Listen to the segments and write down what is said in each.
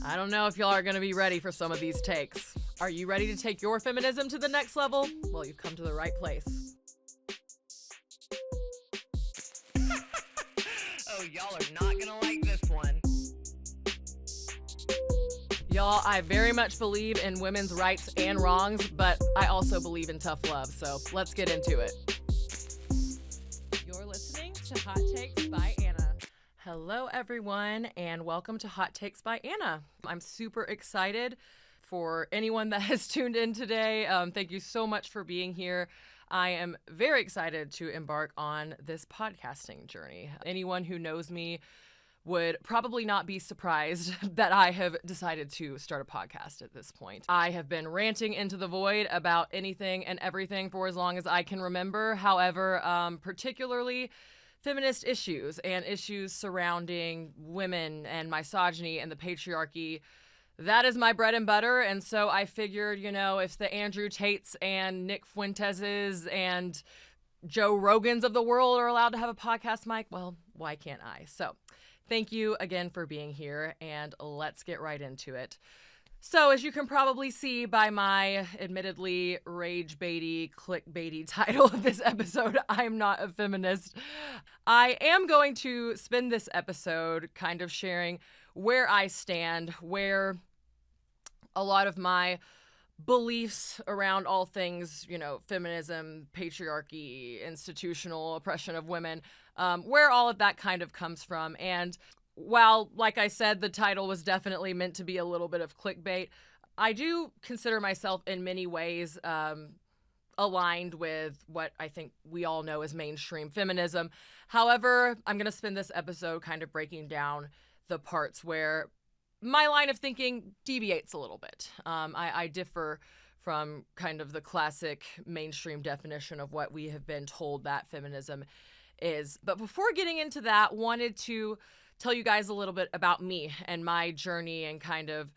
I don't know if y'all are going to be ready for some of these takes. Are you ready to take your feminism to the next level? Well, you've come to the right place. Oh, y'all are not gonna like this one. Y'all, I very much believe in women's rights and wrongs, but I also believe in tough love, so let's get into it. You're listening to Hot Takes by Anna. Hello, everyone, and welcome to Hot Takes by Anna. I'm super excited for anyone that has tuned in today. Thank you so much for being here. I am very excited to embark on this podcasting journey. Anyone who knows me would probably not be surprised that I have decided to start a podcast at this point. I have been ranting into the void about anything and everything for as long as I can remember. However, particularly feminist issues and issues surrounding women and misogyny and the patriarchy, that is my bread and butter. And so I figured, if the Andrew Tates and Nick Fuenteses and Joe Rogans of the world are allowed to have a podcast mic, well, why can't I? So thank you again for being here, and let's get right into it. So as you can probably see by my admittedly rage-baity, clickbaity title of this episode, I'm not a feminist. I am going to spend this episode kind of sharing where I stand, where a lot of my beliefs around all things, feminism, patriarchy, institutional oppression of women, where all of that kind of comes from. And while, like I said, the title was definitely meant to be a little bit of clickbait, I do consider myself in many ways aligned with what I think we all know as mainstream feminism. However, I'm going to spend this episode kind of breaking down the parts where my line of thinking deviates a little bit. I differ from kind of the classic mainstream definition of what we have been told that feminism is. But before getting into that, wanted to tell you guys a little bit about me and my journey and kind of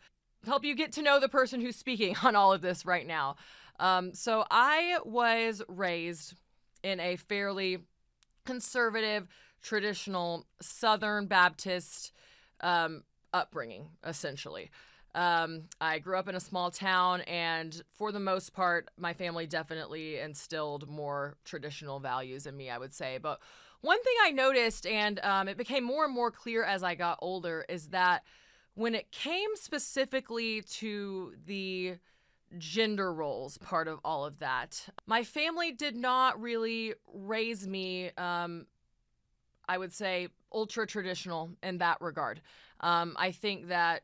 help you get to know the person who's speaking on all of this right now. So I was raised in a fairly conservative, traditional Southern Baptist upbringing, essentially. I grew up in a small town, and for the most part, my family definitely instilled more traditional values in me, I would say. But one thing I noticed, and it became more and more clear as I got older, is that when it came specifically to the gender roles part of all of that, my family did not really raise me, I would say, ultra traditional in that regard. I think that,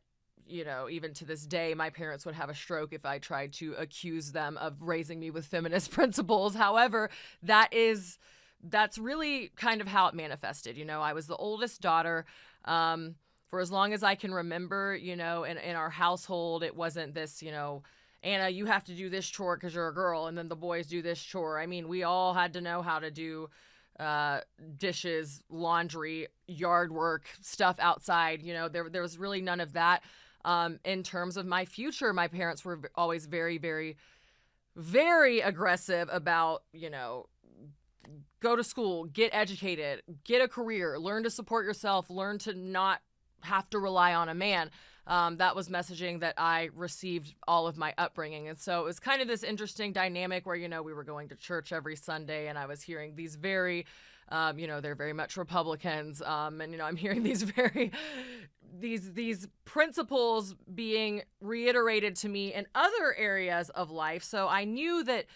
even to this day, my parents would have a stroke if I tried to accuse them of raising me with feminist principles. However, that's really kind of how it manifested. I was the oldest daughter. For as long as I can remember, in our household, it wasn't this, Anna, you have to do this chore because you're a girl, and then the boys do this chore. I mean, we all had to know how to do dishes, laundry, yard work, stuff outside. There was really none of that. In terms of my future, my parents were always very, very, very aggressive about, go to school, get educated, get a career, learn to support yourself, learn to not have to rely on a man. That was messaging that I received all of my upbringing. And so it was kind of this interesting dynamic where, we were going to church every Sunday, and I was hearing these very, they're very much Republicans. And, I'm hearing these these principles being reiterated to me in other areas of life. So I knew that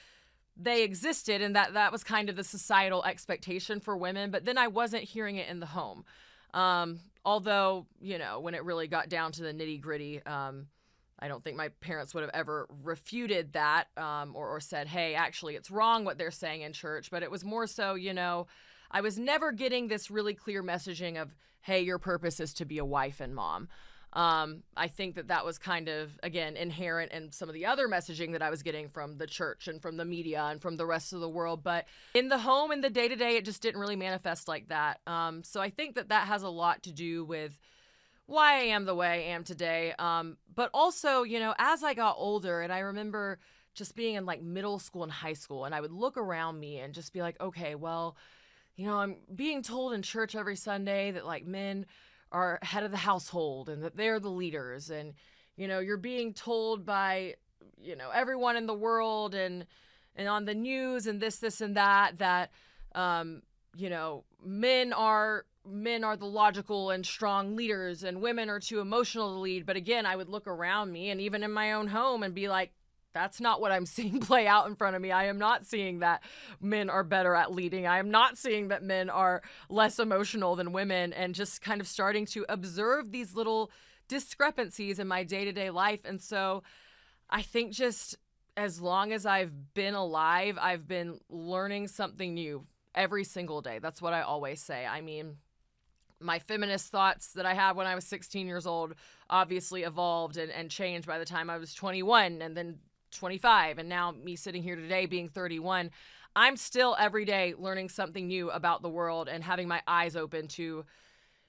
they existed and that was kind of the societal expectation for women, but then I wasn't hearing it in the home. Although, when it really got down to the nitty gritty, I don't think my parents would have ever refuted that, or said, hey, actually it's wrong what they're saying in church. But it was more so, I was never getting this really clear messaging of, hey, your purpose is to be a wife and mom. I think that was kind of, again, inherent in some of the other messaging that I was getting from the church and from the media and from the rest of the world. But in the home, in the day-to-day, it just didn't really manifest like that. So I think that has a lot to do with why I am the way I am today. But also, as I got older, and I remember just being in like middle school and high school, and I would look around me and just be like, okay, well, I'm being told in church every Sunday that like men are head of the household and that they're the leaders. And, you're being told by, everyone in the world and on the news and this and that, men are the logical and strong leaders and women are too emotional to lead. But again, I would look around me and even in my own home and be like, that's not what I'm seeing play out in front of me. I am not seeing that men are better at leading. I am not seeing that men are less emotional than women, and just kind of starting to observe these little discrepancies in my day-to-day life. And so I think just as long as I've been alive, I've been learning something new every single day. That's what I always say. I mean, my feminist thoughts that I had when I was 16 years old obviously evolved and changed by the time I was 21 and then 25. And now me sitting here today being 31, I'm still every day learning something new about the world and having my eyes open to,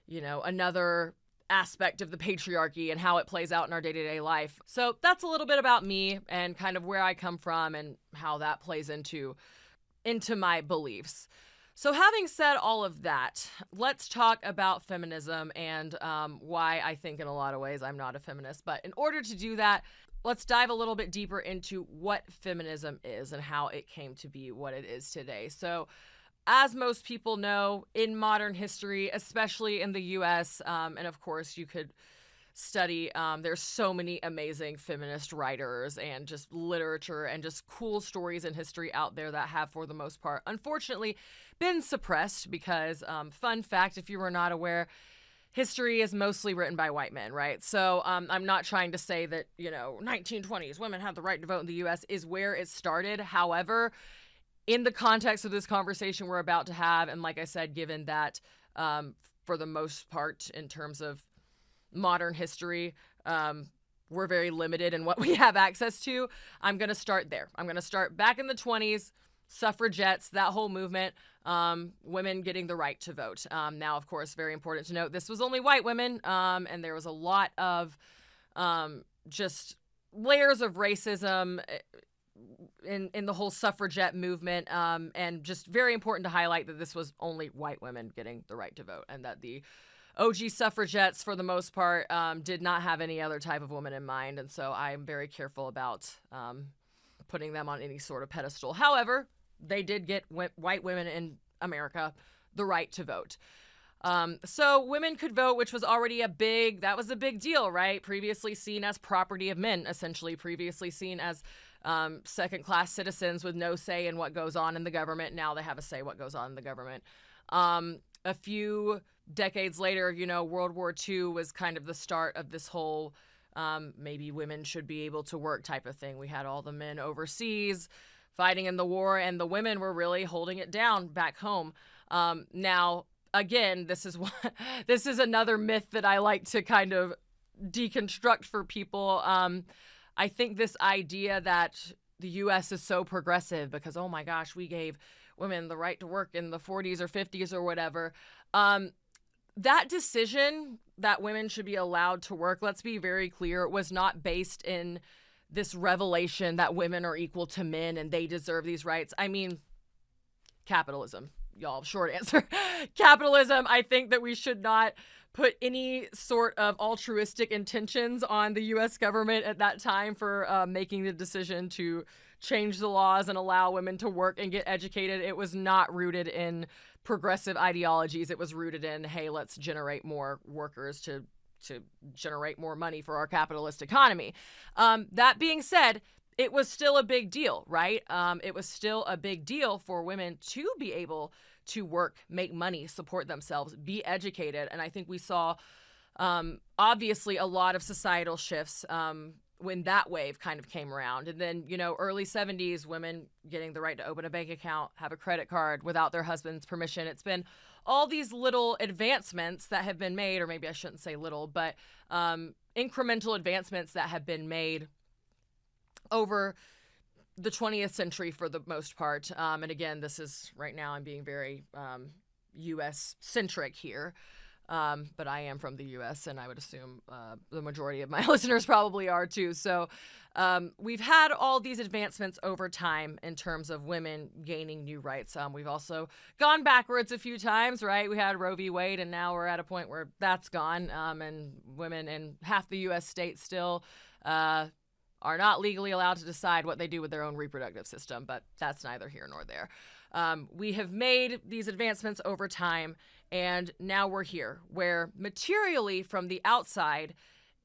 another aspect of the patriarchy and how it plays out in our day-to-day life. So that's a little bit about me and kind of where I come from and how that plays into my beliefs. So having said all of that, let's talk about feminism and why I think in a lot of ways I'm not a feminist. But in order to do that, let's dive a little bit deeper into what feminism is and how it came to be what it is today. So as most people know, in modern history, especially in the U.S., and of course you could study, there's so many amazing feminist writers and just literature and just cool stories in history out there that have, for the most part, unfortunately, been suppressed because, fun fact, if you were not aware, history is mostly written by white men, right? So I'm not trying to say that, 1920s, women have the right to vote in the U.S. is where it started. However, in the context of this conversation we're about to have, and like I said, given that for the most part, in terms of modern history, we're very limited in what we have access to, I'm going to start there. I'm going to start back in the 20s, suffragettes, that whole movement, women getting the right to vote. Now, of course, very important to note, this was only white women, and there was a lot of just layers of racism in the whole suffragette movement, and just very important to highlight that this was only white women getting the right to vote, and that the OG suffragettes, for the most part, did not have any other type of woman in mind, and so I'm very careful about putting them on any sort of pedestal. However, they did get white women in America the right to vote. So women could vote, which was already a big deal, right? Previously seen as property of men, essentially previously seen as second-class citizens with no say in what goes on in the government. Now they have a say what goes on in the government. A few decades later, World War II was kind of the start of this whole maybe women should be able to work type of thing. We had all the men overseas fighting in the war, and the women were really holding it down back home. Now, again, this is another myth that I like to kind of deconstruct for people. I think this idea that the U.S. is so progressive because, oh my gosh, we gave women the right to work in the 40s or 50s or whatever. That decision that women should be allowed to work, let's be very clear, was not based in this revelation that women are equal to men and they deserve these rights. I mean, capitalism, y'all, short answer. Capitalism. I think that we should not put any sort of altruistic intentions on the U.S. government at that time for making the decision to change the laws and allow women to work and get educated. It was not rooted in progressive ideologies. It was rooted in, hey, let's generate more workers to generate more money for our capitalist economy. That being said, it was still a big deal, right? It was still a big deal for women to be able to work, make money, support themselves, be educated. And I think we saw, obviously, a lot of societal shifts when that wave kind of came around. And then, early 70s, women getting the right to open a bank account, have a credit card without their husband's permission. It's been all these little advancements that have been made, or maybe I shouldn't say little, but incremental advancements that have been made over the 20th century for the most part. And again, this is right now I'm being very U.S. centric here. But I am from the U.S., and I would assume the majority of my listeners probably are too. So we've had all these advancements over time in terms of women gaining new rights. We've also gone backwards a few times, right? We had Roe v. Wade, and now we're at a point where that's gone, and women in half the U.S. states still are not legally allowed to decide what they do with their own reproductive system, but that's neither here nor there. We have made these advancements over time, and now we're here, where materially from the outside,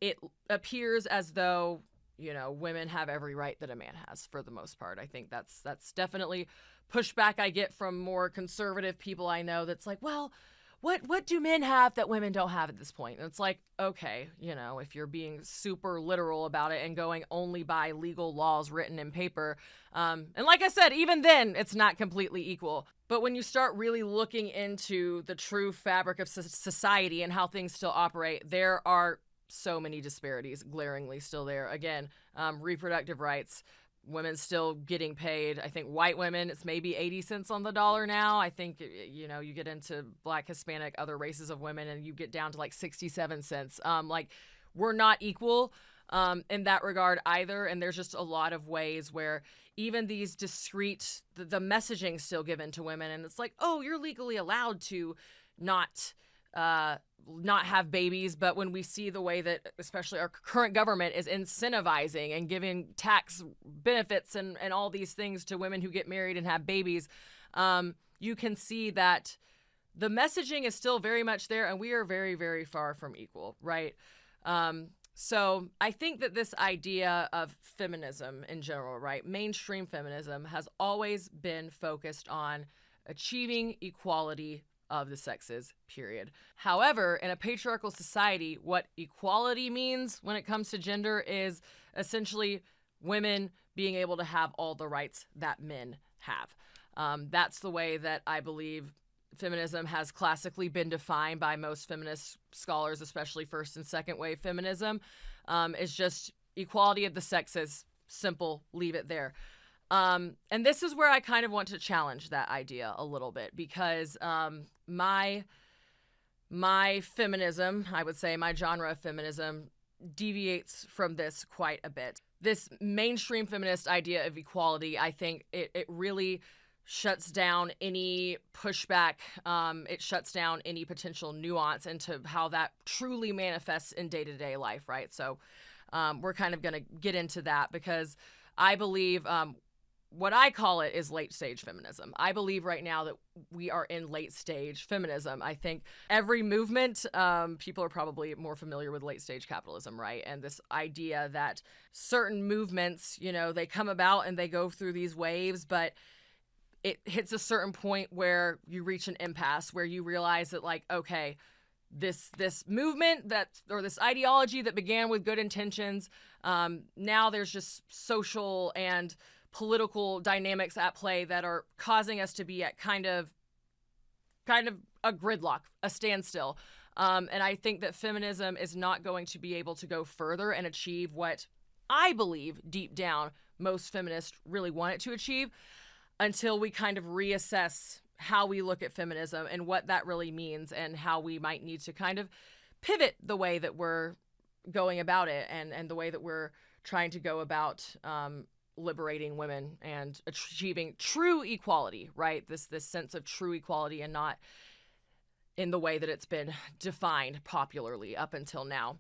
it appears as though, women have every right that a man has for the most part. I think that's definitely pushback I get from more conservative people I know that's like, well, what do men have that women don't have at this point? And it's like, okay, if you're being super literal about it and going only by legal laws written in paper. And like I said, even then, it's not completely equal. But when you start really looking into the true fabric of society and how things still operate, there are so many disparities glaringly still there. Again, reproductive rights, women still getting paid. I think white women, it's maybe 80 cents on the dollar now. I think, you get into Black, Hispanic, other races of women, and you get down to like 67 cents. We're not equal in that regard either. And there's just a lot of ways where even these discrete, the messaging still given to women. And it's like, oh, you're legally allowed to not have babies. But when we see the way that especially our current government is incentivizing and giving tax benefits and all these things to women who get married and have babies, you can see that the messaging is still very much there, and we are very, very far from equal, right? So I think that this idea of feminism in general, right, mainstream feminism has always been focused on achieving equality of the sexes, period. However, in a patriarchal society, what equality means when it comes to gender is essentially women being able to have all the rights that men have. That's the way that I believe feminism has classically been defined by most feminist scholars, especially first and second wave feminism, is just equality of the sexes. Simple, leave it there. And this is where I kind of want to challenge that idea a little bit, because my feminism, I would say my genre of feminism, deviates from this quite a bit. This mainstream feminist idea of equality, I think it really shuts down any pushback. It shuts down any potential nuance into how that truly manifests in day-to-day life, right? So we're kind of going to get into that, because I believe what I call it is late stage feminism. I believe right now that we are in late stage feminism. I think every movement, people are probably more familiar with late stage capitalism, right? And this idea that certain movements, they come about and they go through these waves, but it hits a certain point where you reach an impasse, where you realize that, like, okay, this movement or this ideology that began with good intentions, now there's just social and political dynamics at play that are causing us to be at kind of a gridlock, a standstill. And I think that feminism is not going to be able to go further and achieve what I believe deep down most feminists really want it to achieve, until we kind of reassess how we look at feminism and what that really means, and how we might need to kind of pivot the way that we're going about it, and the way that we're trying to go about liberating women and achieving true equality, right? This sense of true equality, and not in the way that it's been defined popularly up until now.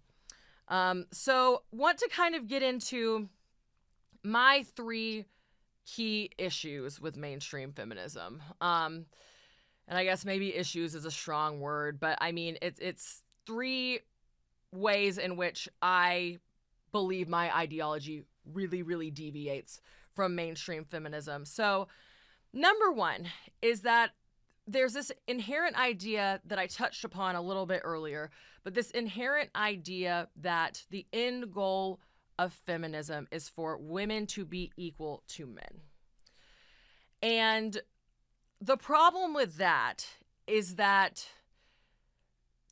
So want to kind of get into my 3 key issues with mainstream feminism. And I guess maybe issues is a strong word, but I mean, it's 3 ways in which I believe my ideology really, really deviates from mainstream feminism. So number 1 is that there's this inherent idea that I touched upon a little bit earlier, but this inherent idea that the end goal of feminism is for women to be equal to men. And the problem with that is that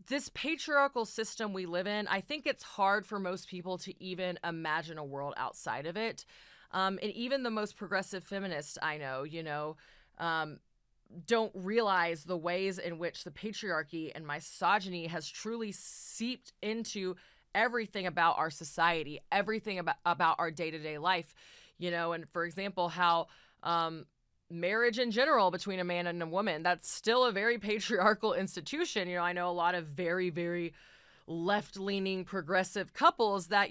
this patriarchal system we live in, I think it's hard for most people to even imagine a world outside of it. And even the most progressive feminists I know, don't realize the ways in which the patriarchy and misogyny has truly seeped into everything about our society, everything about our day-to-day life, and for example, how marriage in general between a man and a woman, that's still a very patriarchal institution. I know a lot of very, very left-leaning progressive couples that,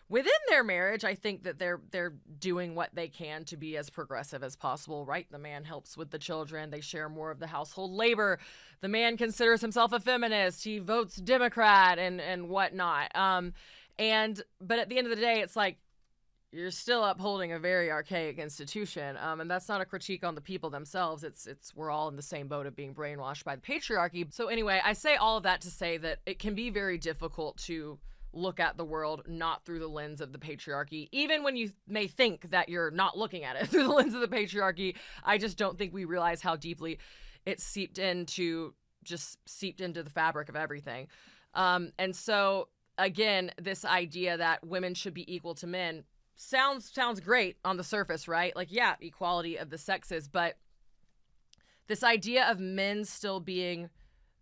within their marriage, I think that they're doing what they can to be as progressive as possible, right? The man helps with the children. They share more of the household labor. The man considers himself a feminist. He votes Democrat and whatnot. But at the end of the day, it's like, you're still upholding a very archaic institution. And that's not a critique on the people themselves. It's we're all in the same boat of being brainwashed by the patriarchy. So anyway, I say all of that to say that it can be very difficult to look at the world not through the lens of the patriarchy. Even when you may think that you're not looking at it through the lens of the patriarchy, I just don't think we realize how deeply it's seeped into the fabric of everything. And so again, this idea that women should be equal to men sounds great on the surface, right? Like, yeah, equality of the sexes, but this idea of men still being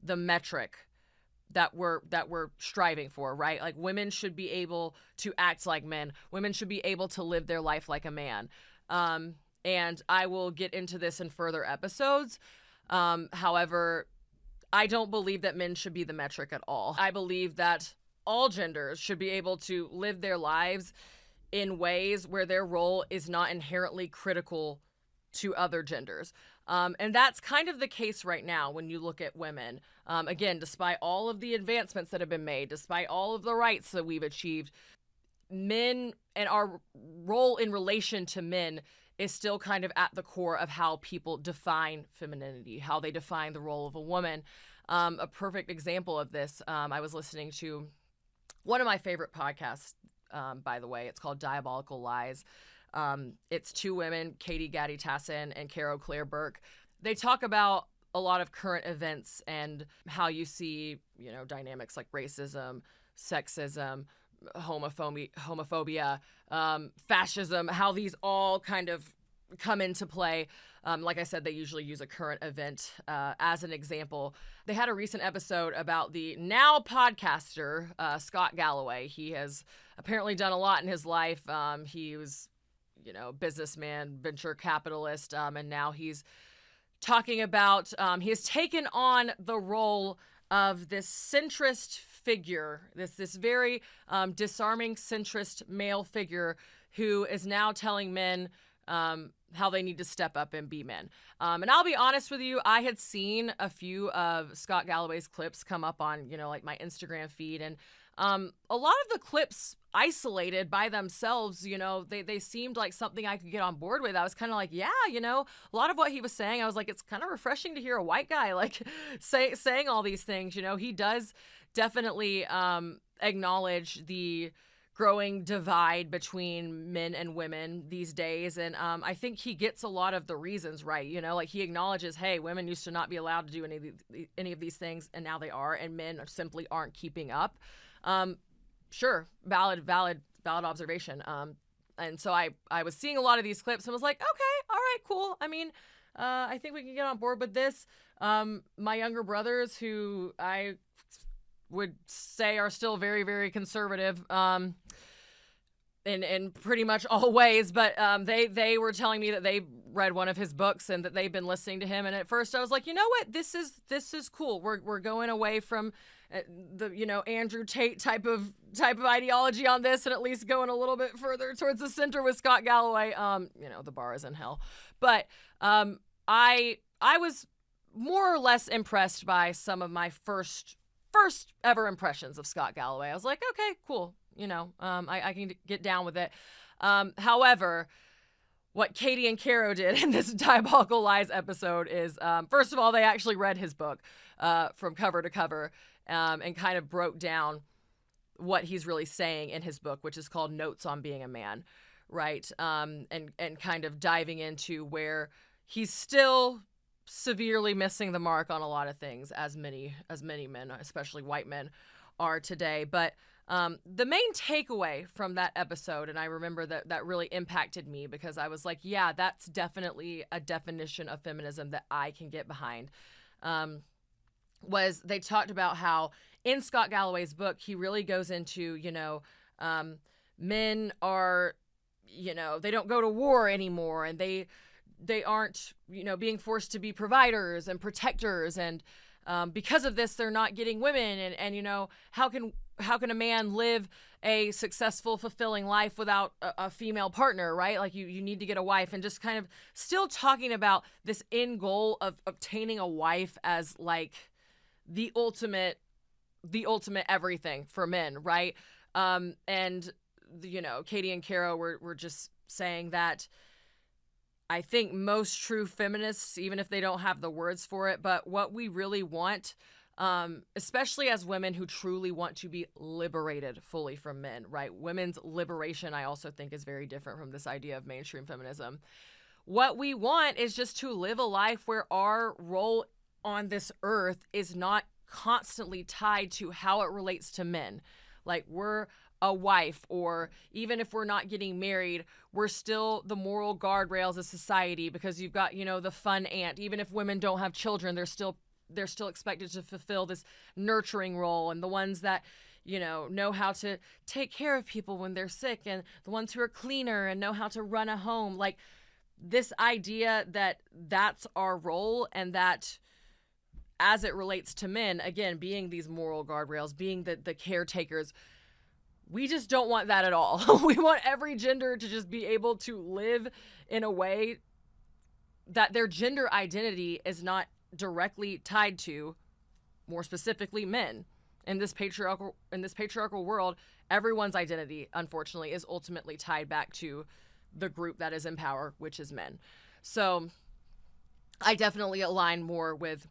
the metric that we're striving for, right? Like, women should be able to act like men. Women should be able to live their life like a man. And I will get into this in further episodes. However, I don't believe that men should be the metric at all. I believe that all genders should be able to live their lives in ways where their role is not inherently critical to other genders. And that's kind of the case right now when you look at women. Again, despite all of the advancements that have been made, despite all of the rights that we've achieved, men and our role in relation to men is still kind of at the core of how people define femininity, how they define the role of a woman. A perfect example of this, I was listening to one of my favorite podcasts, by the way. It's called Diabolical Lies. It's two women, Katie Gatti Tassin and Carol Claire Burke. They talk about a lot of current events and how you see, dynamics like racism, sexism, homophobia, fascism, how these all kind of come into play. Like I said, they usually use a current event as an example. They had a recent episode about the now podcaster, Scott Galloway. He has apparently done a lot in his life. He was, businessman, venture capitalist, and now he's talking about, he has taken on the role of this centrist figure, this very disarming centrist male figure who is now telling men how they need to step up and be men. And I'll be honest with you, I had seen a few of Scott Galloway's clips come up on, like my Instagram feed. And a lot of the clips isolated by themselves, they seemed like something I could get on board with. I was kind of like, yeah, a lot of what he was saying, I was like, it's kind of refreshing to hear a white guy like saying all these things. He does definitely acknowledge the growing divide between men and women these days. And I think he gets a lot of the reasons right. Like he acknowledges, hey, women used to not be allowed to do any of these things, and now they are, and men simply aren't keeping up. Sure, valid observation. And so I was seeing a lot of these clips and was like, okay, all right, cool. I mean, I think we can get on board with this. My younger brothers, who I would say are still very, very conservative, in pretty much all ways, but they were telling me that they read one of his books and that they've been listening to him. And at first I was like, you know what, this is cool. We're going away from the Andrew Tate type of ideology on this, and at least going a little bit further towards the center with Scott Galloway. The bar is in hell, but I was more or less impressed by some of my first ever impressions of Scott Galloway. I was like, okay, cool. I can get down with it. However, what Katie and Caro did in this Diabolical Lies episode is, first of all, they actually read his book from cover to cover and kind of broke down what he's really saying in his book, which is called Notes on Being a Man, right? And kind of diving into where he's still severely missing the mark on a lot of things, as many men, especially white men, are today. But The main takeaway from that episode, and I remember that really impacted me because I was like, yeah, that's definitely a definition of feminism that I can get behind, was they talked about how in Scott Galloway's book, he really goes into, men are, they don't go to war anymore, and they aren't, being forced to be providers and protectors, and because of this, they're not getting women, and how can a man live a successful, fulfilling life without a female partner, right? Like you need to get a wife, and just kind of still talking about this end goal of obtaining a wife as like the ultimate everything for men, right? And Katie and Kara were just saying that I think most true feminists, even if they don't have the words for it, but what we really want, especially as women who truly want to be liberated fully from men, right? Women's liberation, I also think, is very different from this idea of mainstream feminism. What we want is just to live a life where our role on this earth is not constantly tied to how it relates to men. Like we're a wife, or even if we're not getting married, we're still the moral guardrails of society, because you've got, the fun aunt. Even if women don't have children, they're still expected to fulfill this nurturing role, and the ones that know how to take care of people when they're sick, and the ones who are cleaner and know how to run a home. Like this idea that that's our role, and that as it relates to men, again, being these moral guardrails, being the caretakers, we just don't want that at all. We want every gender to just be able to live in a way that their gender identity is not directly tied to, more specifically, men. In this patriarchal world, everyone's identity, unfortunately, is ultimately tied back to the group that is in power, which is men. So I definitely align more with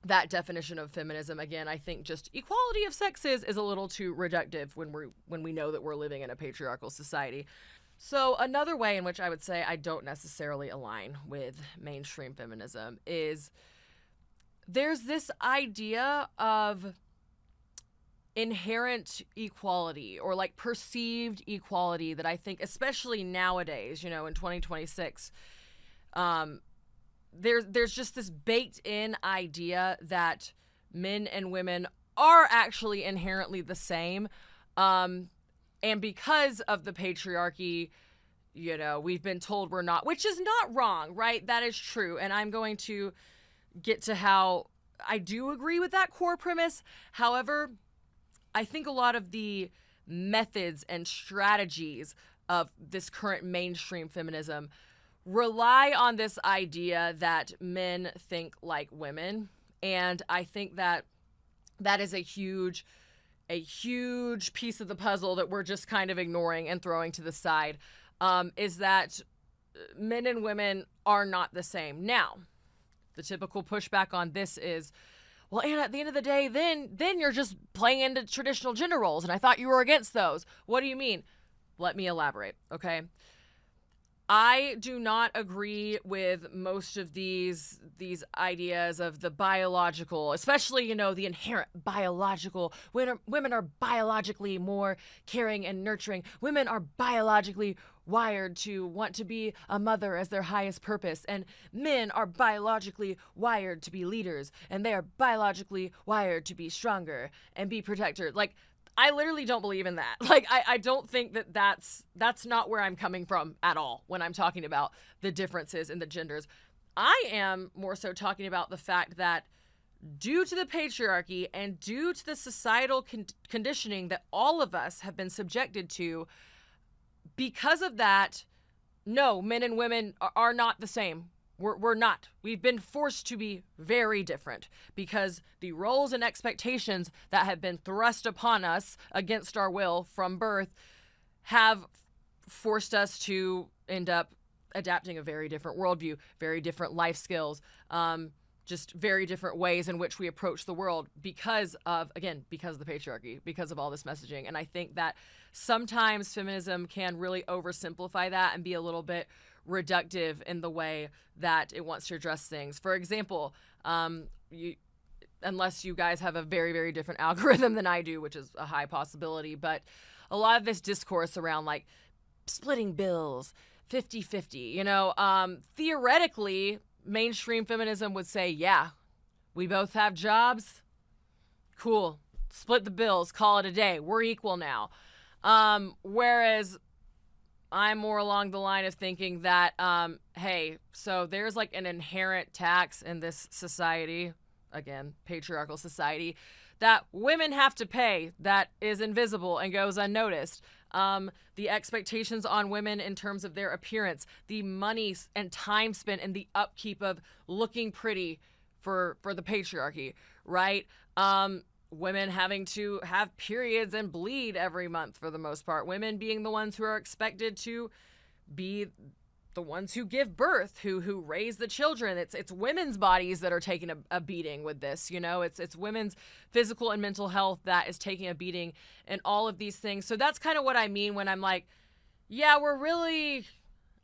that definition of feminism. Again, I think just equality of sexes is a little too reductive when we know that we're living in a patriarchal society. So another way in which I would say I don't necessarily align with mainstream feminism is there's this idea of inherent equality, or like perceived equality, that I think, especially nowadays, in 2026, there's just this baked in idea that men and women are actually inherently the same. And because of the patriarchy, we've been told we're not, which is not wrong, right? That is true. And I'm going to get to how I do agree with that core premise. However, I think a lot of the methods and strategies of this current mainstream feminism rely on this idea that men think like women. And I think that is a huge piece of the puzzle that we're just kind of ignoring and throwing to the side, is that men and women are not the same. Now, the typical pushback on this is, well, Anna, at the end of the day, then you're just playing into traditional gender roles, and I thought you were against those. What do you mean? Let me elaborate, okay? I do not agree with most of these ideas of the biological, especially, the inherent biological. Women are biologically more caring and nurturing. Women are biologically wired to want to be a mother as their highest purpose. And men are biologically wired to be leaders. And they are biologically wired to be stronger and be protectors. Like, I literally don't believe in that. Like, I don't think that's not where I'm coming from at all when I'm talking about the differences in the genders. I am more so talking about the fact that due to the patriarchy and due to the societal conditioning that all of us have been subjected to, because of that, no, men and women are not the same. We're not. We've been forced to be very different because the roles and expectations that have been thrust upon us against our will from birth have forced us to end up adapting a very different worldview, very different life skills, just very different ways in which we approach the world because of the patriarchy, because of all this messaging. And I think that sometimes feminism can really oversimplify that and be a little bit reductive in the way that it wants to address things. For example, unless you guys have a very, very different algorithm than I do, which is a high possibility. But a lot of this discourse around like splitting bills, 50-50, theoretically, mainstream feminism would say, yeah, we both have jobs. Cool. Split the bills, call it a day. We're equal now. Whereas I'm more along the line of thinking that, hey, so there's like an inherent tax in this society, again, patriarchal society, that women have to pay that is invisible and goes unnoticed. The expectations on women in terms of their appearance, the money and time spent in the upkeep of looking pretty for the patriarchy, right? Women having to have periods and bleed every month for the most part. Women being the ones who are expected to be the ones who give birth, who raise the children. It's women's bodies that are taking a beating with this, It's women's physical and mental health that is taking a beating and all of these things. So that's kind of what I mean when I'm like, yeah,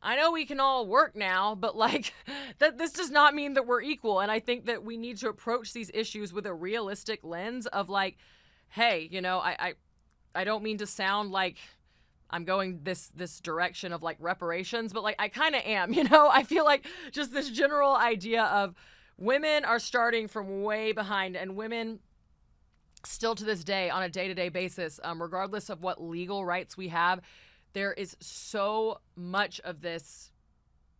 I know we can all work now, but like that this does not mean that we're equal. And I think that we need to approach these issues with a realistic lens of like, hey, I don't mean to sound like I'm going this direction of like reparations, but like I kind of am, I feel like just this general idea of women are starting from way behind, and women still to this day on a day-to-day basis, regardless of what legal rights we have, there is so much of this,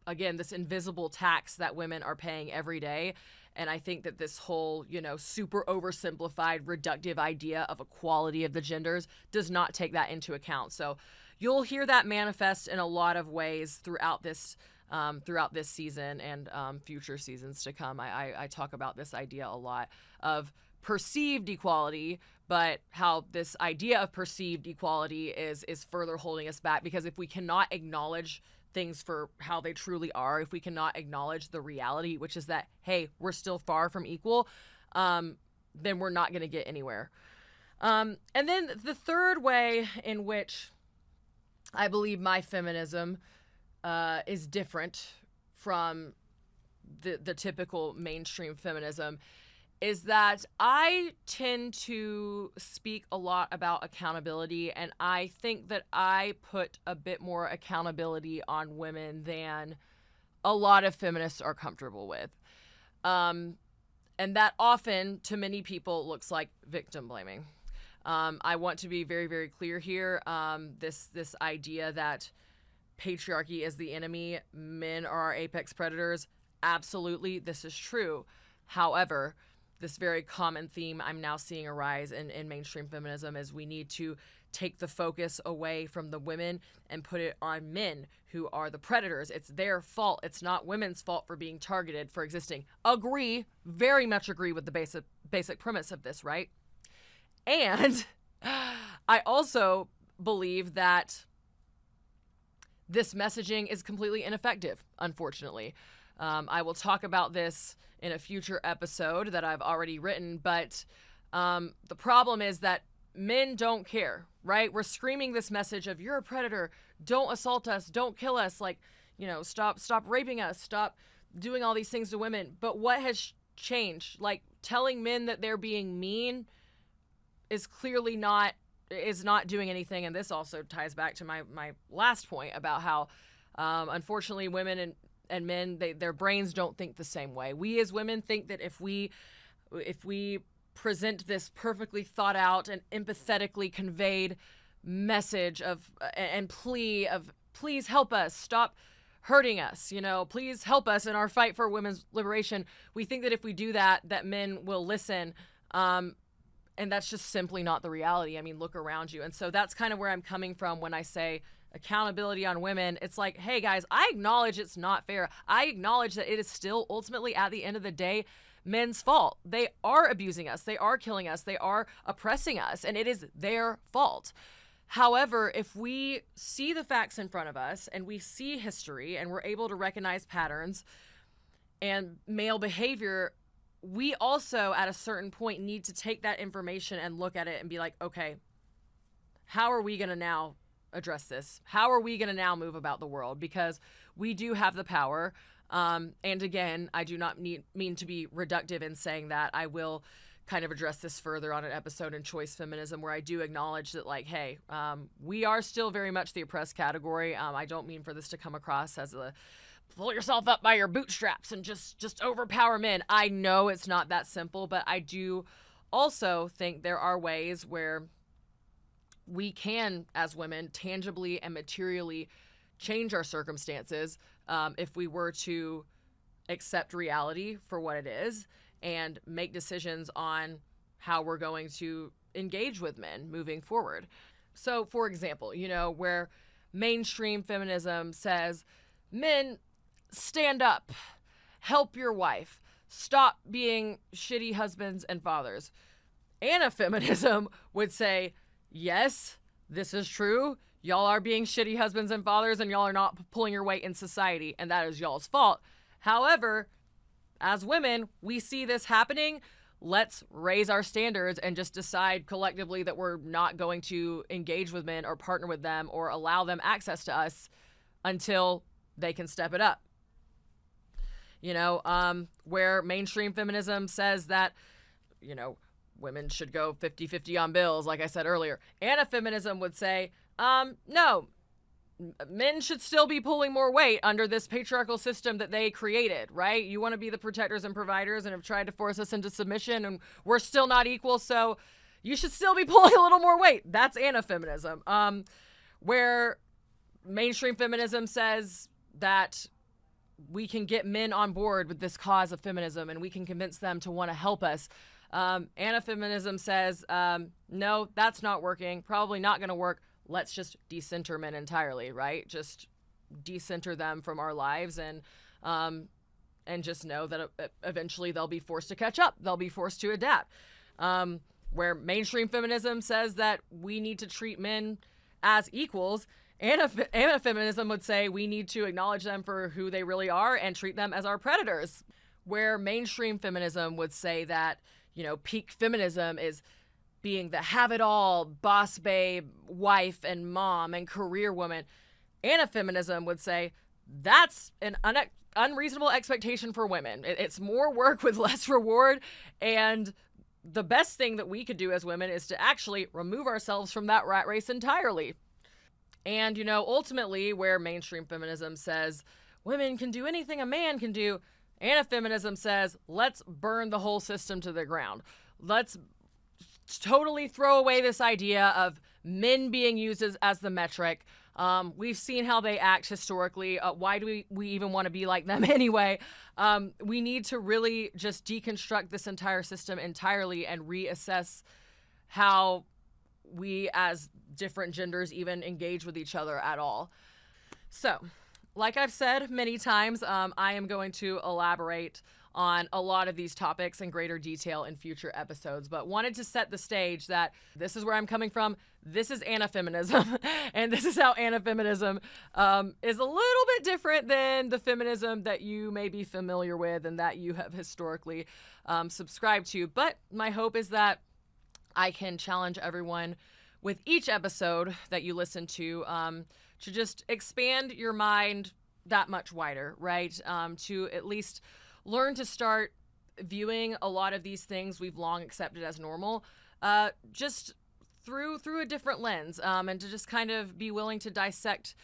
again, this invisible tax that women are paying every day. And I think that this whole, super oversimplified, reductive idea of equality of the genders does not take that into account. So you'll hear that manifest in a lot of ways throughout this season and future seasons to come. I talk about this idea a lot of perceived equality, but how this idea of perceived equality is further holding us back, because if we cannot acknowledge things for how they truly are, if we cannot acknowledge the reality, which is that, hey, we're still far from equal, then we're not going to get anywhere. And then the third way in which I believe my feminism is different from the typical mainstream feminism is that I tend to speak a lot about accountability, and I think that I put a bit more accountability on women than a lot of feminists are comfortable with. And that often, to many people, looks like victim blaming. I want to be very, very clear here. This idea that patriarchy is the enemy, men are our apex predators, absolutely, this is true. However, this very common theme I'm now seeing arise in mainstream feminism is we need to take the focus away from the women and put it on men who are the predators. It's their fault. It's not women's fault for being targeted, for existing. Agree, very much agree with the basic premise of this, right? And I also believe that this messaging is completely ineffective, unfortunately. I will talk about this in a future episode that I've already written, but the problem is that men don't care, right? We're screaming this message of you're a predator, don't assault us, don't kill us, like, stop raping us, stop doing all these things to women. But what has changed? Like, telling men that they're being mean is clearly not doing anything. And this also ties back to my last point about how unfortunately women and men, their brains don't think the same way. We as women think that if we present this perfectly thought out and empathetically conveyed message of and plea of please help us, stop hurting us, please help us in our fight for women's liberation, we think that if we do that men will listen, and that's just simply not the reality. I mean, look around you. And so that's kind of where I'm coming from when I say accountability on women. It's like, hey guys, I acknowledge it's not fair. I acknowledge that it is still ultimately at the end of the day men's fault. They are abusing us, they are killing us, they are oppressing us, and it is their fault. However, if we see the facts in front of us and we see history and we're able to recognize patterns and male behavior, we also at a certain point need to take that information and look at it and be like, okay, how are we going to now address this? How are we going to now move about the world? Because we do have the power. And again, I do not mean to be reductive in saying that. I will kind of address this further on an episode in Choice Feminism, where I do acknowledge that, like, hey, we are still very much the oppressed category. I don't mean for this to come across as a pull yourself up by your bootstraps and just overpower men. I know it's not that simple, but I do also think there are ways where we can, as women, tangibly and materially change our circumstances if we were to accept reality for what it is and make decisions on how we're going to engage with men moving forward. So, for example, where mainstream feminism says, men, stand up, help your wife, stop being shitty husbands and fathers. Anti-feminism would say, yes, this is true. Y'all are being shitty husbands and fathers, and y'all are not pulling your weight in society, and that is y'all's fault. However, as women, we see this happening. Let's raise our standards and just decide collectively that we're not going to engage with men or partner with them or allow them access to us until they can step it up. Where mainstream feminism says that, women should go 50-50 on bills, like I said earlier. Anti-feminism would say, no, men should still be pulling more weight under this patriarchal system that they created, right? You want to be the protectors and providers and have tried to force us into submission, and we're still not equal, so you should still be pulling a little more weight. That's anti-feminism. Where mainstream feminism says that we can get men on board with this cause of feminism and we can convince them to want to help us. Anti-feminism says, no, that's not working, probably not going to work. Let's just decenter men entirely, right? Just decenter them from our lives and just know that eventually they'll be forced to catch up. They'll be forced to adapt. Where mainstream feminism says that we need to treat men as equals, anti-feminism would say we need to acknowledge them for who they really are and treat them as our predators. Where mainstream feminism would say that, peak feminism is being the have-it-all, boss babe, wife and mom and career woman. Anti-feminism would say that's an unreasonable expectation for women. It's more work with less reward, and the best thing that we could do as women is to actually remove ourselves from that rat race entirely. And, ultimately, where mainstream feminism says women can do anything a man can do, anti-feminism says, let's burn the whole system to the ground. Let's totally throw away this idea of men being used as the metric. We've seen how they act historically. Why do we even want to be like them anyway? We need to really just deconstruct this entire system entirely and reassess how we as different genders even engage with each other at all. So, like I've said many times, I am going to elaborate on a lot of these topics in greater detail in future episodes, but wanted to set the stage that this is where I'm coming from. This is anti-feminism, and this is how anti-feminism is a little bit different than the feminism that you may be familiar with and that you have historically subscribed to. But my hope is that I can challenge everyone with each episode that you listen to just expand your mind that much wider, right? To at least learn to start viewing a lot of these things we've long accepted as normal, just through a different lens, and to just kind of be willing to dissect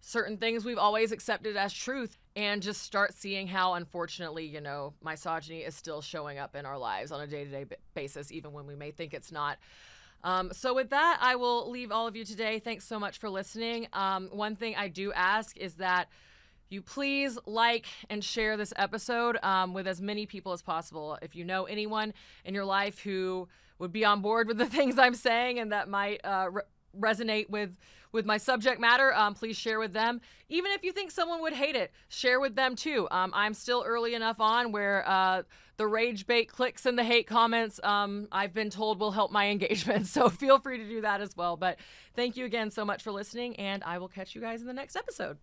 certain things we've always accepted as truth and just start seeing how, unfortunately, misogyny is still showing up in our lives on a day-to-day basis, even when we may think it's not. So with that, I will leave all of you today. Thanks so much for listening. One thing I do ask is that you please like and share this episode with as many people as possible. If you know anyone in your life who would be on board with the things I'm saying and that might resonate with my subject matter, please share with them. Even if you think someone would hate it, share with them too. I'm still early enough on where the rage bait clicks and the hate comments, I've been told, will help my engagement. So feel free to do that as well. But thank you again so much for listening, and I will catch you guys in the next episode.